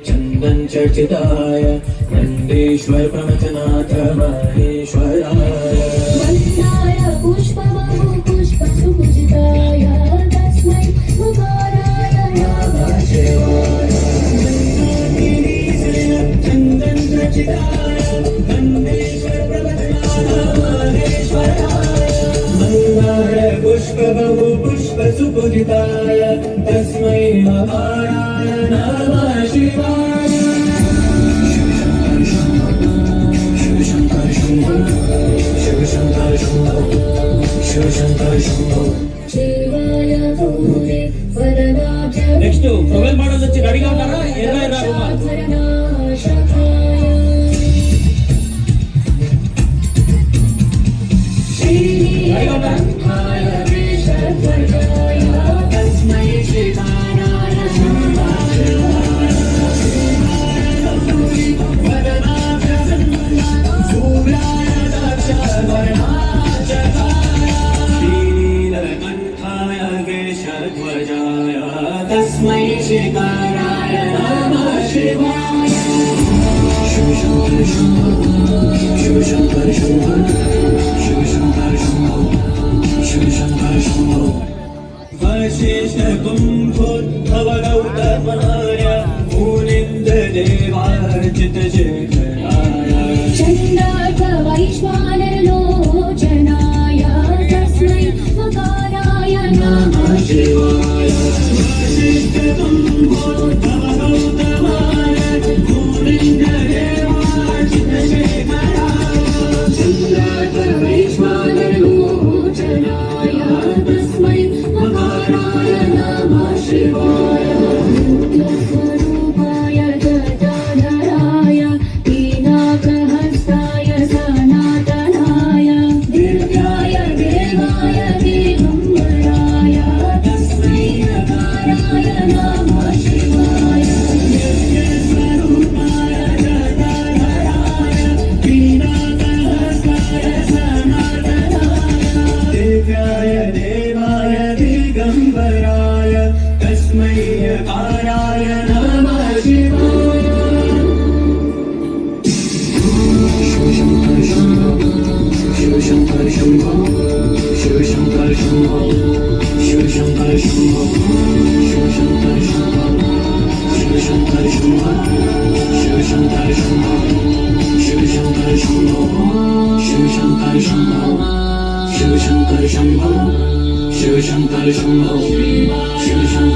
चंदन चर्चिताय नंदीश्वर प्रमथनाथ महेश्वराय मन्दार पुष्पबाहु पुष्पसुपूजिताय तस्मै मुखाराय नमः शिवाय चंदन चर्चिताय नंदीश्वर प्रमथनाथ महेश्वराय मन्दार पुष्पबाहु पुष्पसुपूजिताय तस्मै मुखाराय नमः शिवाय शिवाय भूरि वरदाय నెక్స్ట్ ప్రొఫైల్ మోడల్స్ వచ్చి రెడీగా ఉన్నారా ఎర్ర రుమాల్ धरणाशकाय రెడీగా ఉన్నారా वेशध्वजाय तस्मै श्रीकाराय नमः नीलकण्ठाय केशध्वजाय तस्मै श्रीकाराय नमः शिवाय शिव शंकर शंभो शिव शंकर शंभो शिव शंकर शंभो शिव शंकर शंभो वशिष्ठ कुम्भोद्भव गौतमाय मुनिन्द्र देवार्चित शेखराय चण्डार्क वैश्वानरलोचनाय तस्मै मकाराय नमः शिवाय वशिष्ठ कुम्भोद्भव गौतमाय मुनिन्द्र देवार्चित शेखराय चण्डार्क वैश्वानरलोचनाय तस्मै मकाराय नमः शिवाय स्वरूपाय गदाधराय पीनाकहस्ताय सनातनाय दिव्याय देवाय दिगम्बराय तस्मै नकाराय नमः शिवाय स्वरूपाय गदाधराय पीनाकहस्ताय सनातनाय दिव्याय देवाय दिगम्बराय तस्मै यकाराय नमः शिवाय शिव शंकर शंभो शिव शंकर शंभो शिव शंकर शंभो शिव शंकर शंभो शिव शंकर शंभो शिव शंकर शंभो शिव शंकर शंभो शिव शंकर शंभो शिव शंकर शंभो शिव शंकर शंभो शिव शंकर